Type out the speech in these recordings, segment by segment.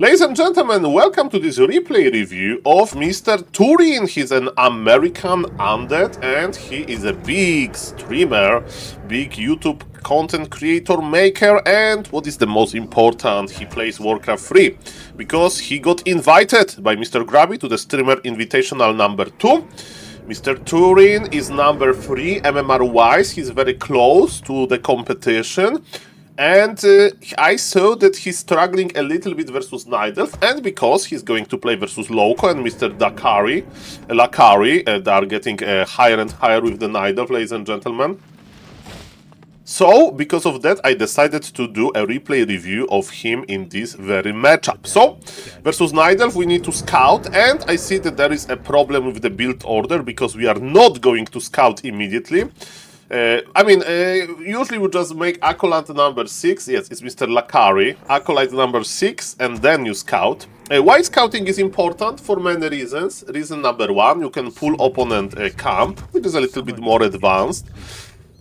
Ladies and gentlemen, welcome to this replay review of Mr. Turin. He's an American undead and he is a big streamer, big YouTube content creator maker, and what is the most important, he plays Warcraft 3 because he got invited by Mr. Grubby to the Streamer Invitational number 2. Mr. Turin is number 3 MMR wise, he's very close to the competition. And I saw that he's struggling a little bit versus Nidelf, and because he's going to play versus Loco and Mr. Lakari, they are getting higher and higher with the Nidelf, ladies and gentlemen. So, because of that, I decided to do a replay review of him in this very matchup. So, versus Nidelf, we need to scout, and I see that there is a problem with the build order, because we are not going to scout immediately. Usually we just make Acolyte number 6, yes, it's Mr. Lakari, Acolyte number 6, and then you scout. Why scouting is important? For many reasons. Reason number 1, you can pull opponent camp, which is a little bit more advanced.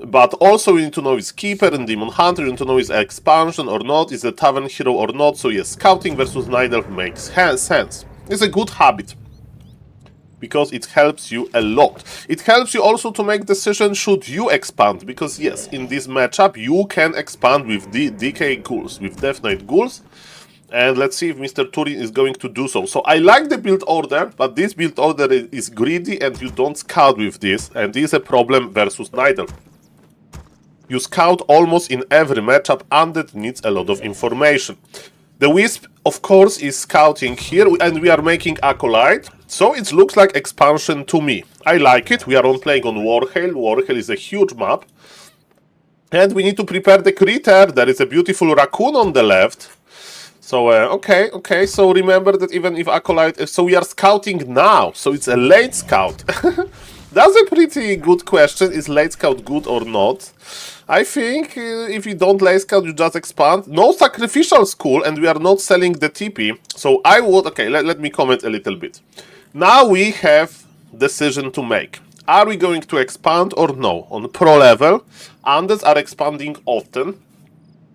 But also you need to know is Keeper and Demon Hunter, you need to know is expansion or not, is a Tavern Hero or not, so yes, scouting versus Nidelf makes sense. It's a good habit, because it helps you a lot. It helps you also to make decisions should you expand, because yes, in this matchup you can expand with the DK Ghouls, with Death Knight Ghouls, and let's see if Mr. Turin is going to do so. So I like the build order, but this build order is greedy and you don't scout with this, and this is a problem versus Nidelf. You scout almost in every matchup and it needs a lot of information. The Wisp, of course, is scouting here, and we are making Acolyte, so it looks like expansion to me. I like it. We are playing on Warcraft. Warcraft is a huge map. And we need to prepare the critter. There is a beautiful raccoon on the left. So, okay, so remember that even if Acolyte... So we are scouting now, so it's a late scout. That's a pretty good question. Is late scout good or not? I think if you don't late scout, you just expand. No sacrificial school, and we are not selling the TP. So I would... Okay, let me comment a little bit. Now we have decision to make. Are we going to expand or no? On pro level, undeads are expanding often.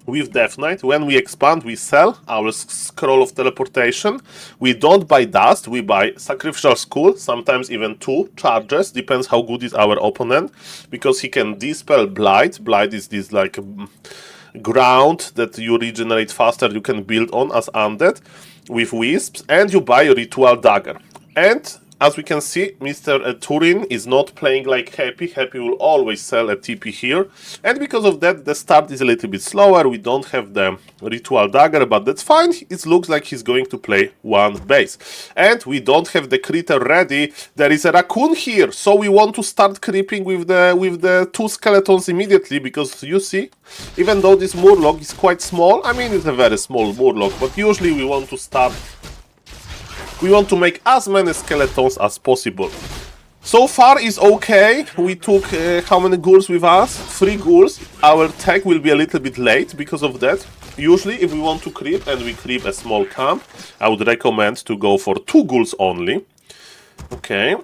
With Death Knight, when we expand, we sell our Scroll of Teleportation. We don't buy Dust, we buy Sacrificial Skull, sometimes even 2 charges, depends how good is our opponent, because he can dispel Blight. Blight is this like ground that you regenerate faster, you can build on as undead, with Wisps, and you buy a Ritual Dagger. And as we can see, Mr. Turin is not playing like Happy. Happy will always sell a TP here. And because of that, the start is a little bit slower. We don't have the Ritual Dagger, but that's fine. It looks like he's going to play 1 base. And we don't have the critter ready. There is a raccoon here, so we want to start creeping with the 2 skeletons immediately, because you see, even though this Murloc is quite small, I mean it's a very small Murloc, but usually we want to start... We want to make as many skeletons as possible. So far is okay. We took how many ghouls with us? 3 ghouls. Our tech will be a little bit late because of that. Usually if we want to creep and we creep a small camp, I would recommend to go for 2 ghouls only. Okay.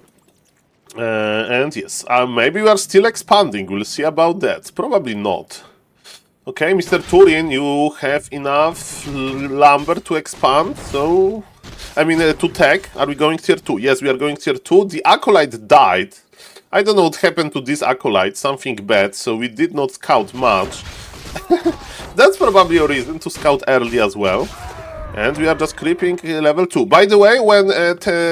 And yes, maybe we are still expanding. We'll see about that. Probably not. Okay, Mr. Turin, you have enough lumber to expand, so... to tech. Are we going tier 2? Yes, we are going tier 2. The Acolyte died. I don't know what happened to this Acolyte. Something bad, so we did not scout much. That's probably a reason to scout early as well. And we are just creeping level 2. By the way, when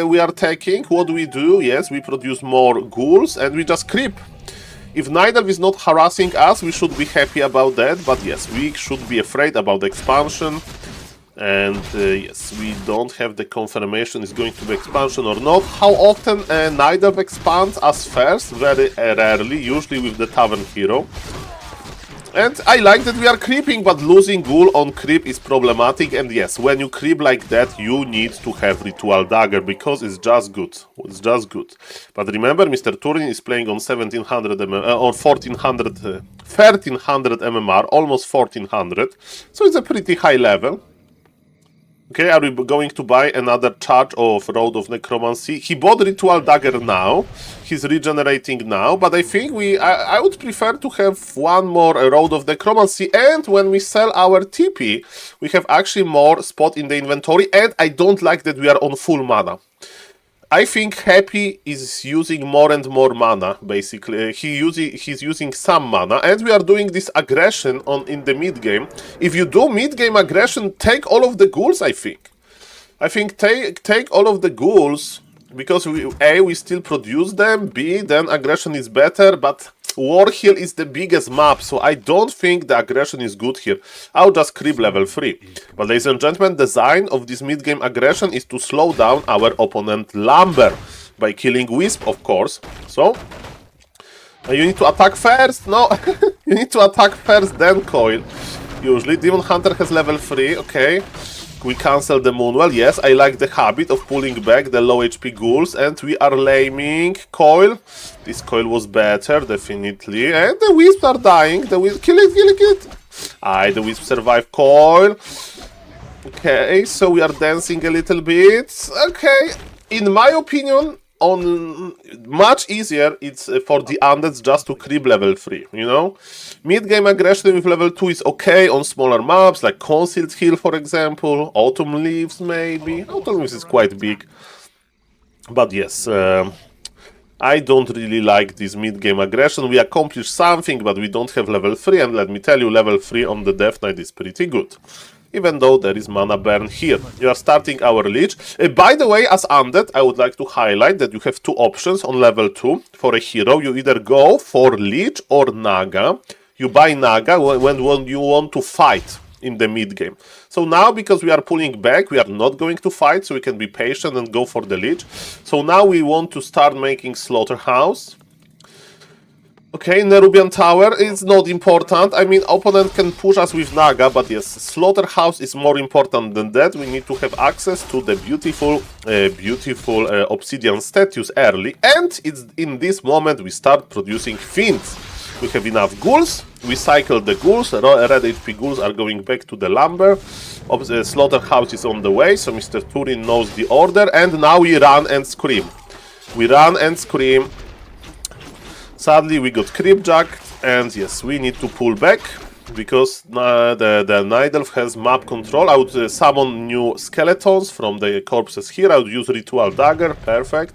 we are taking, what do we do? Yes, we produce more ghouls and we just creep. If Nidelf is not harassing us, we should be happy about that. But yes, we should be afraid about the expansion. And yes, we don't have the confirmation is going to be expansion or not. How often Nidelf expands as first? Very rarely, usually with the Tavern Hero. And I like that we are creeping, but losing ghoul on creep is problematic. And yes, when you creep like that, you need to have Ritual Dagger, because it's just good. It's just good. But remember, Mr. Turin is playing on 1700 MMR, or 1400, 1300 MMR, almost 1400. So it's a pretty high level. Okay, are we going to buy another charge of Road of Necromancy? He bought Ritual Dagger now. He's regenerating now, but I think I would prefer to have one more Road of Necromancy, and when we sell our TP, we have actually more spot in the inventory, and I don't like that we are on full mana. I think Happy is using more and more mana, basically. He's using some mana, and we are doing this aggression in the mid game. If you do mid game aggression, take all of the ghouls, I think. I think take all of the ghouls, because we still produce them, B, then aggression is better, but Warhill is the biggest map, so I don't think the aggression is good here. I'll just creep level 3. But ladies and gentlemen, the design of this mid-game aggression is to slow down our opponent Lumber by killing Wisp, of course. So, you need to attack first? No, you need to attack first, then Coil. Usually, Demon Hunter has level 3, okay. We cancel the Moonwell, yes, I like the habit of pulling back the low HP ghouls, and we are laming Coil. This Coil was better, definitely, and the Wisps are dying, the Wisp, kill it! Aye, the Wisp survived Coil. Okay, so we are dancing a little bit, okay, in my opinion, on much easier it's for the undeads just to creep level 3, you know? Mid-game aggression with level 2 is okay on smaller maps, like Concealed Hill, for example, Autumn Leaves, maybe. Autumn Leaves is quite big. But yes, I don't really like this mid-game aggression. We accomplished something, but we don't have level 3, and let me tell you, level 3 on the Death Knight is pretty good. Even though there is mana burn here. You are starting our Lich. By the way, as Undead, I would like to highlight that you have two options on level 2 for a hero. You either go for Lich or Naga. You buy Naga when you want to fight in the mid-game. So now, because we are pulling back, we are not going to fight, so we can be patient and go for the Lich. So now we want to start making Slaughterhouse. Okay, Nerubian Tower is not important. I mean, opponent can push us with Naga, but yes, Slaughterhouse is more important than that. We need to have access to the beautiful Obsidian statues early, and it's in this moment we start producing Fiends. We have enough ghouls, we cycle the ghouls, red HP ghouls are going back to the Lumber. Slaughterhouse is on the way, so Mr. Turin knows the order, and now we run and scream. We run and scream. Sadly, we got creepjacked, and yes, we need to pull back, because the Night Elf has map control. I would summon new skeletons from the corpses here. I would use Ritual Dagger, perfect.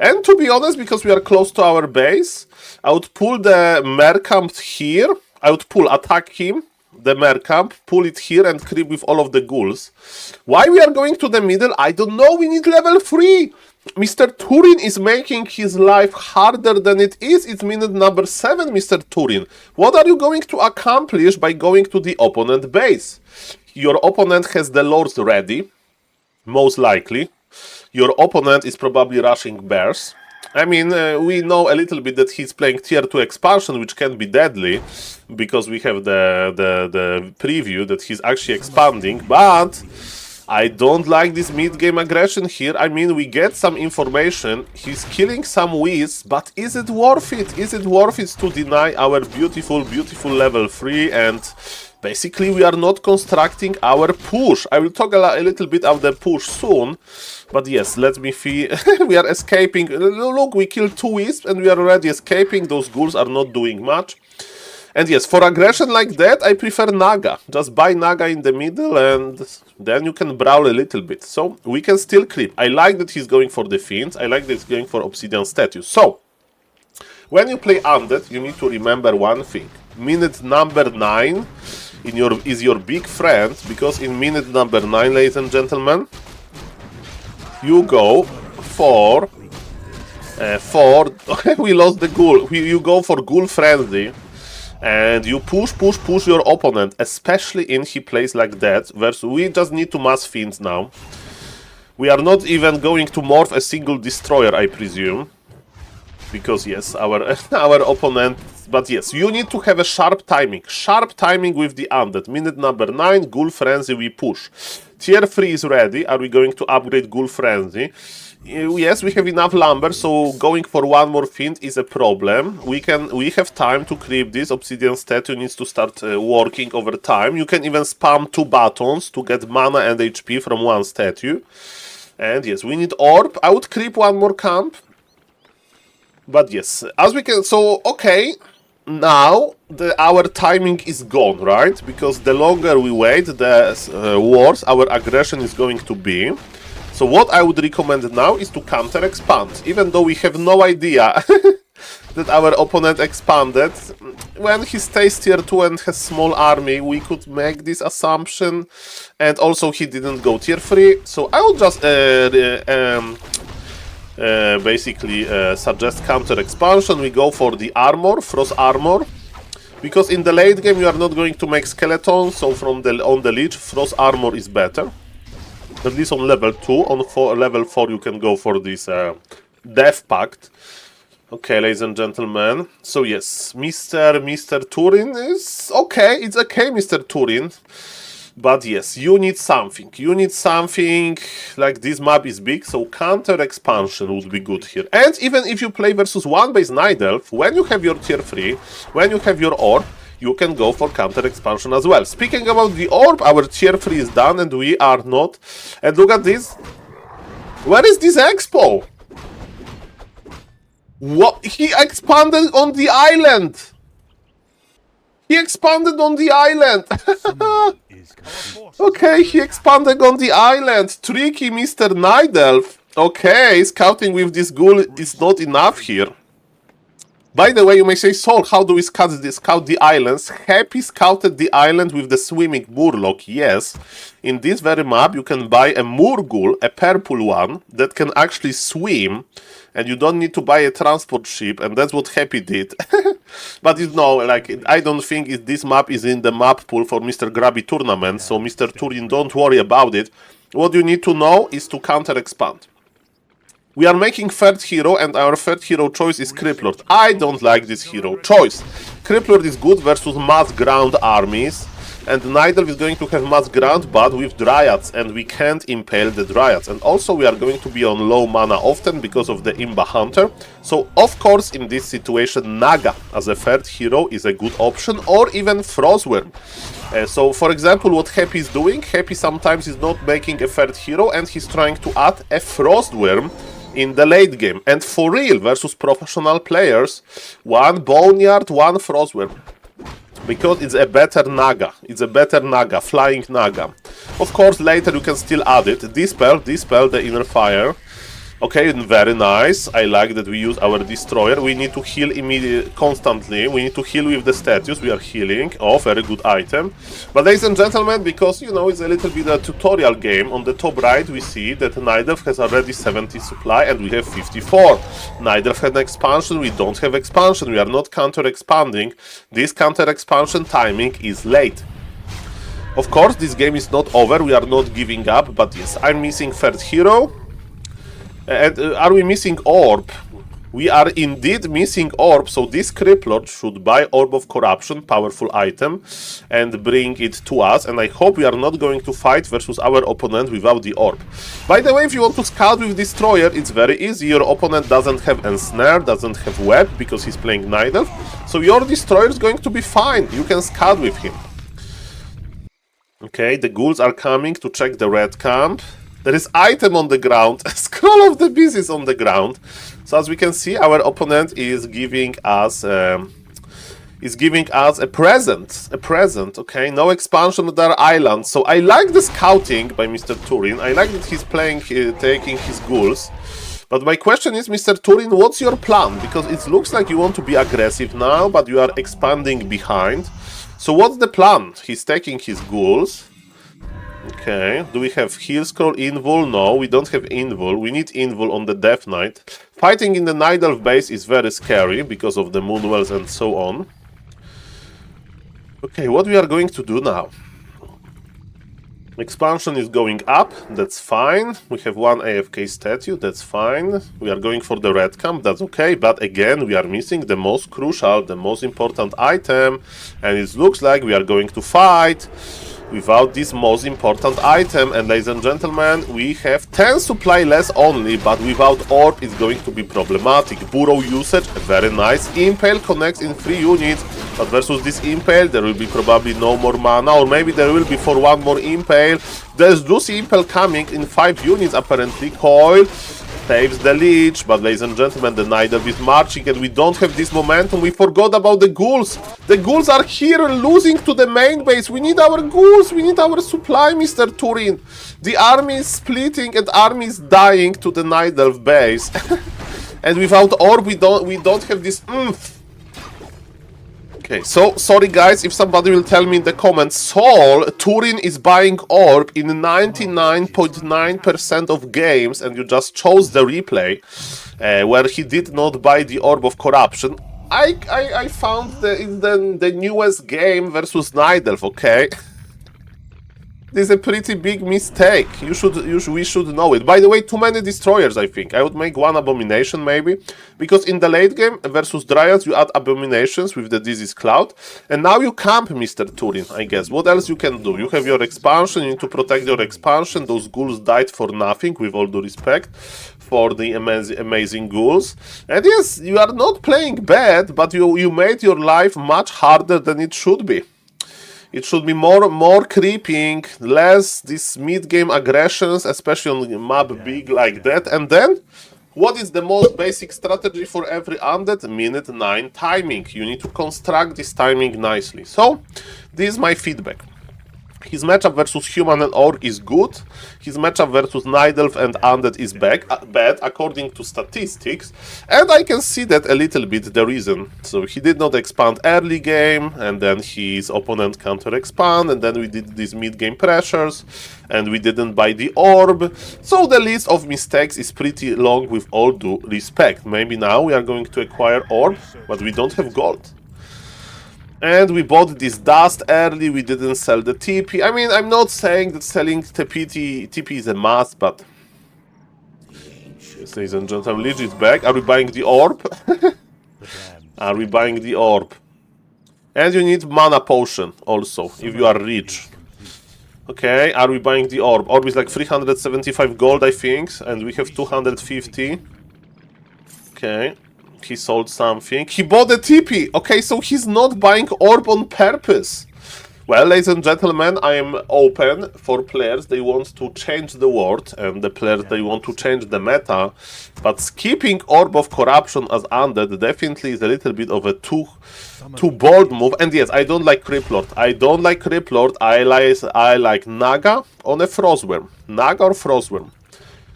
And to be honest, because we are close to our base, I would pull the Mercamp here. I would attack him, the Mercamp, pull it here and creep with all of the ghouls. Why we are going to the middle, I don't know, we need level 3! Mr. Turin is making his life harder than it is. It's minute number 7, Mr. Turin. What are you going to accomplish by going to the opponent base? Your opponent has the lords ready, most likely. Your opponent is probably rushing bears. I mean, we know a little bit that he's playing tier 2 expansion, which can be deadly, because we have the preview that he's actually expanding, but I don't like this mid-game aggression here. I mean, we get some information, he's killing some Wisps, but is it worth it? Is it worth it to deny our beautiful, beautiful level 3, and basically we are not constructing our push. I will talk a little bit about the push soon, but yes, let me see. We are escaping. Look, we killed 2 Wisps and we are already escaping. Those ghouls are not doing much. And yes, for aggression like that, I prefer Naga. Just buy Naga in the middle and then you can brawl a little bit. So we can still creep. I like that he's going for the Fiends. I like that he's going for Obsidian statues. So, when you play Undead, you need to remember one thing. Minute number 9 is your big friend, because in minute number 9, ladies and gentlemen, you go for we lost the ghoul. You go for Ghoul Frenzy, and you push your opponent, especially in he plays like that. Versus, we just need to mass Fiends now. We are not even going to morph a single destroyer, I presume, because yes, our opponent. But yes, you need to have a sharp timing with the Undead. Minute number 9, Ghoul Frenzy, we push. Tier 3 is ready. Are we going to upgrade Ghoul Frenzy? Yes, we have enough lumber, so going for one more fiend is a problem. We have time to creep this. Obsidian statue needs to start working over time. You can even spam 2 buttons to get mana and HP from one statue. And yes, we need orb. I would creep one more camp. But yes, as we can... So, okay, now our timing is gone, right? Because the longer we wait, the worse our aggression is going to be. So what I would recommend now is to counter-expand, even though we have no idea that our opponent expanded. When he stays tier 2 and has small army, we could make this assumption, and also he didn't go tier 3, so I would just basically suggest counter-expansion. We go for the armor, frost armor, because in the late game you are not going to make skeletons, so on the Lich, frost armor is better. At least on level 2, on level 4 you can go for this Death Pact. Okay, ladies and gentlemen. So yes, Mr. Turin is okay. It's okay, Mr. Turin. But yes, you need something. You need something, like this map is big, so counter-expansion would be good here. And even if you play versus 1 base Night Elf, when you have your tier 3, when you have your orb, you can go for counter-expansion as well. Speaking about the orb, our tier 3 is done and we are not. And look at this. Where is this expo? What? He expanded on the island! He expanded on the island! Okay, he expanded on the island. Tricky Mr. Night Elf. Okay, scouting with this ghoul is not enough here. By the way, you may say, Saul, how do we scout the islands? Happy scouted the island with the swimming Murloc, yes. In this very map, you can buy a Murgul, a purple one, that can actually swim, and you don't need to buy a transport ship, and that's what Happy did. But you know, like, I don't think this map is in the map pool for Mr. Grubby Tournament, so Mr. Turin, don't worry about it. What you need to know is to counter-expand. We are making third hero, and our third hero choice is Criplord. I don't like this hero choice. Criplord is good versus mass ground armies, and Night Elf is going to have mass ground, but with Dryads, and we can't impale the Dryads. And also we are going to be on low mana often because of the Imba Hunter. So of course in this situation Naga as a third hero is a good option, or even Frostworm. So for example, what Happy is doing, Happy sometimes is not making a third hero and he's trying to add a Frostworm in the late game. And for real, versus professional players, one Boneyard, one Frostworm. Because it's a better Naga. It's a better Naga, flying Naga. Of course, later you can still add it. Dispel, the Inner Fire. Okay, very nice. I like that we use our Destroyer. We need to heal immediately, constantly. We need to heal with the statues. We are healing. Oh, very good item. But ladies and gentlemen, because, you know, it's a little bit a tutorial game, on the top right we see that Night Elf has already 70 supply and we have 54. Night Elf had an expansion, we don't have expansion. We are not counter-expanding. This counter-expansion timing is late. Of course, this game is not over. We are not giving up. But yes, I'm missing third hero. And are we missing orb? We are indeed missing orb, so this Criplord should buy Orb of Corruption, powerful item, and bring it to us. And I hope we are not going to fight versus our opponent without the orb. By the way, if you want to scout with Destroyer, it's very easy. Your opponent doesn't have Ensnare, doesn't have Web, because he's playing Night Elf. So your Destroyer is going to be fine. You can scout with him. Okay, the ghouls are coming to check the red camp. There is item on the ground, a scroll of the beast is on the ground. So as we can see, our opponent is giving us a present, okay? No expansion of their island. So I like the scouting by Mr. Turin. I like that he's playing, taking his ghouls. But my question is, Mr. Turin, what's your plan? Because it looks like you want to be aggressive now, but you are expanding behind. So what's the plan? He's taking his ghouls. Okay, do we have heal scroll, invul? No, we don't have invul. We need invul on the Death Knight. Fighting in the Night Elf base is very scary because of the Moonwells and so on. Okay, what we are going to do now? Expansion is going up, that's fine. We have one AFK statue, that's fine. We are going for the red camp, that's okay. But again, we are missing the most crucial, the most important item. And it looks like we are going to fight. without this most important item. And ladies and gentlemen, we have 10 supply less only, but without orb it's going to be problematic. Burrow usage, very nice. Impale connects in 3 units, but versus this Impale there will be probably no more mana, or maybe there will be for one more Impale. There's Juicy Impale coming in 5 units apparently. Coil saves the Leech, but ladies and gentlemen, the Night Elf is marching and we don't have this momentum. We forgot about the ghouls. The ghouls are here losing to the main base. We need our ghouls, we need our supply, Mr. Turin. The army is splitting and army is dying to the Night Elf base. And without orb we don't have this oomph. Okay, so sorry guys if somebody will tell me in the comments, Saul, Turin is buying orb in 99.9% of games and you just chose the replay where he did not buy the orb of corruption. I found the newest game versus Night Elf, okay? This is a pretty big mistake. We should know it. By the way, too many destroyers, I think. I would make one abomination, maybe. Because in the late game, versus Dryads, you add abominations with the Disease Cloud. And now you camp, Mr. Turin, I guess. What else you can do? You have your expansion, you need to protect your expansion. Those ghouls died for nothing, with all due respect, for the amazing ghouls. And yes, you are not playing bad, but you made your life much harder than it should be. It should be more creeping, less these mid-game aggressions, especially on a map big like that. And then, what is the most basic strategy for every undead? Minute 9 timing. You need to construct this timing nicely. So, this is my feedback. His matchup versus Human and Orc is good. His matchup versus Night Elf and Undead is bad, according to statistics. And I can see that a little bit the reason. So he did not expand early game, and then his opponent counter-expand, and then we did these mid-game pressures, and we didn't buy the orb. So the list of mistakes is pretty long with all due respect. Maybe now we are going to acquire orb, but we don't have gold. And we bought this dust early, we didn't sell the TP. I mean, I'm not saying that selling TP is a must, but... Yes, ladies and gentlemen, Lich is back. Are we buying the orb? Are we buying the orb? And you need mana potion also, if you are rich. Okay, are we buying the orb? Orb is like 375 gold, I think, and we have 250. Okay. He sold something. He bought a TP! Okay, so he's not buying orb on purpose. Well, ladies and gentlemen, I am open for players. They want to change the world, and the players, they want to change the meta. But skipping Orb of Corruption as Undead definitely is a little bit of a too bold move. And yes, I don't like Criplord. I don't like Criplord. I like Naga on a Frostworm. Naga or Frostworm.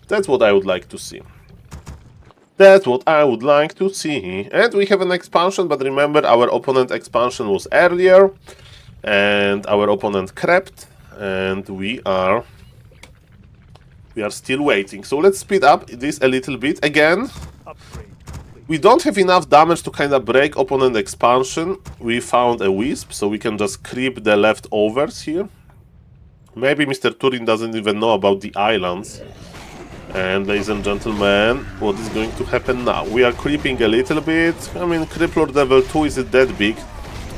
That's what I would like to see. That's what I would like to see. And we have an expansion, but remember our opponent expansion was earlier. And our opponent crept. And we are still waiting. So let's speed up this a little bit. Again, we don't have enough damage to kind of break opponent expansion. We found a Wisp, so we can just creep the leftovers here. Maybe Mr. Turin doesn't even know about the islands. And ladies and gentlemen, what is going to happen now? We are creeping a little bit. I mean, Crippler level 2 isn't that big.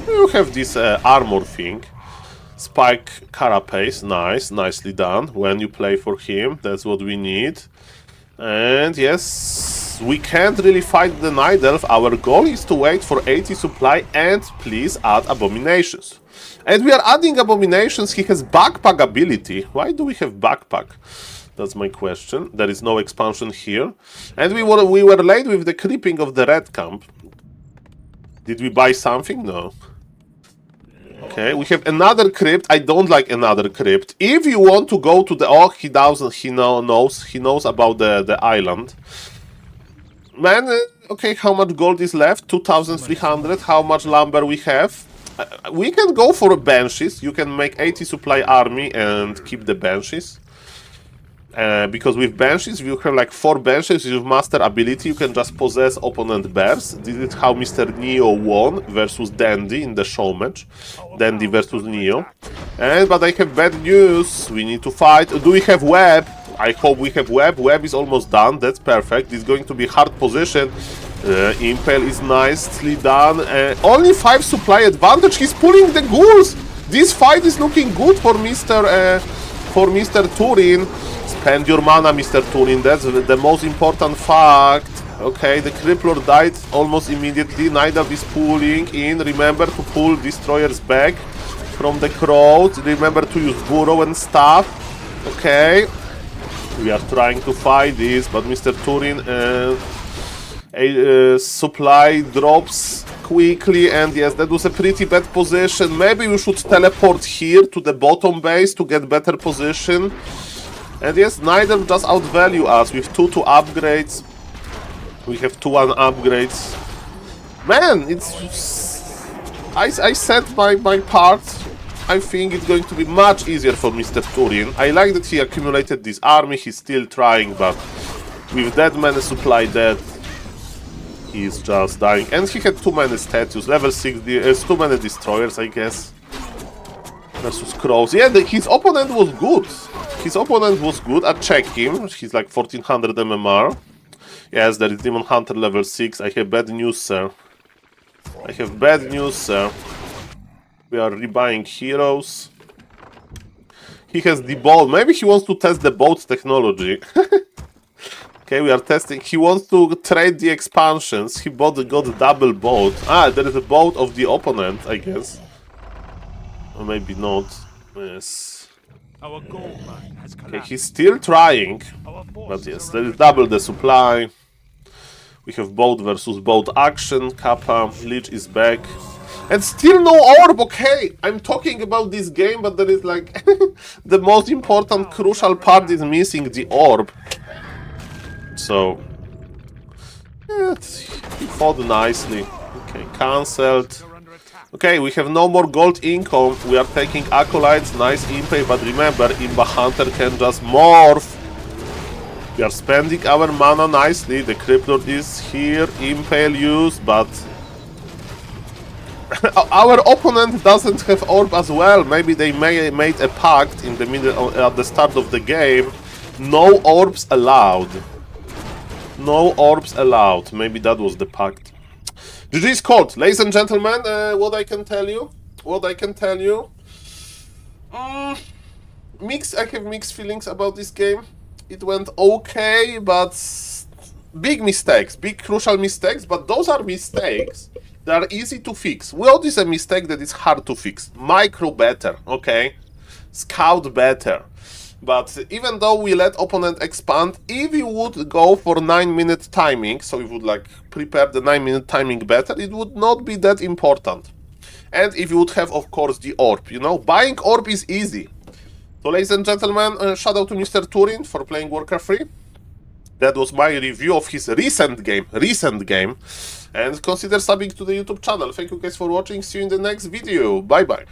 You have this armor thing. Spike Carapace, nice, nicely done. When you play for him, that's what we need. And yes, we can't really fight the Night Elf. Our goal is to wait for 80 supply and please add abominations. And we are adding abominations. He has backpack ability. Why do we have backpack? That's my question. There is no expansion here. And we were late with the creeping of the red camp. Did we buy something? No. Okay, we have another crypt. I don't like another crypt. If you want to go to the... Oh, he doesn't. He knows about the island. Man, okay, how much gold is left? 2,300. How much lumber we have? We can go for Banshees. You can make 80 supply army and keep the Banshees. Because with Banshees, you have like 4 Banshees with Master ability, you can just possess opponent bears. This is how Mr. Neo won versus Dandy in the show match. Dandy versus Neo. But I have bad news, we need to fight. Do we have web? I hope we have web. Web is almost done, that's perfect. It's going to be hard position. Impale is nicely done. Only 5 supply advantage, he's pulling the ghouls! This fight is looking good for Mr. Turin. Spend your mana, Mr. Turin. That's the most important fact. Okay, the Crippler died almost immediately. Nidal is pulling in. Remember to pull Destroyers back from the crowd. Remember to use Burrow and stuff. Okay. We are trying to fight this, but Mr. Turin supply drops quickly, and yes, that was a pretty bad position. Maybe we should teleport here to the bottom base to get better position. And yes, neither just outvalue us with 2 upgrades. We have 2-1 upgrades. Man, it's... I said my part. I think it's going to be much easier for Mr. Turin. I like that he accumulated this army. He's still trying, but with that many supply dead, he's just dying. And he had too many statues. Level 6, too many destroyers, I guess. Versus crows. Yeah, his opponent was good. His opponent was good. I checked him. He's like 1400 MMR. Yes, there is Demon Hunter level 6. I have bad news, sir. I have bad news, sir. We are rebuying heroes. He has the boat. Maybe he wants to test the boat technology. Okay, we are testing. He wants to trade the expansions. He got a double boat. Ah, there is a boat of the opponent, I guess. Or maybe not. Yes. Okay, he's still trying. But yes, there is double the supply. We have boat versus boat action. Kappa, Lich is back. And still no orb, okay! I'm talking about this game, but there is like... the most important, crucial part is missing, the orb. So... yeah, he fought nicely. Okay, cancelled. Okay, we have no more gold income. We are taking Acolytes, nice Impale, but remember, Imba Hunter can just morph. We are spending our mana nicely. The Crippler is here, Impale used, but... our opponent doesn't have orb as well. Maybe they made a pact in the middle at the start of the game. No orbs allowed. No orbs allowed. Maybe that was the pact. GG's called, ladies and gentlemen. What I can tell you? I have mixed feelings about this game. It went okay, but big mistakes, big crucial mistakes. But those are mistakes that are easy to fix. What is a mistake that is hard to fix? Micro better, okay? Scout better. But even though we let opponent expand, if you would go for 9-minute timing, so you would like prepare the 9-minute timing better, it would not be that important. And if you would have, of course, the orb, you know, buying orb is easy. So, ladies and gentlemen, shout out to Mr. Turin for playing Warcraft 3. That was my review of his recent game. And consider subbing to the YouTube channel. Thank you guys for watching. See you in the next video. Bye bye.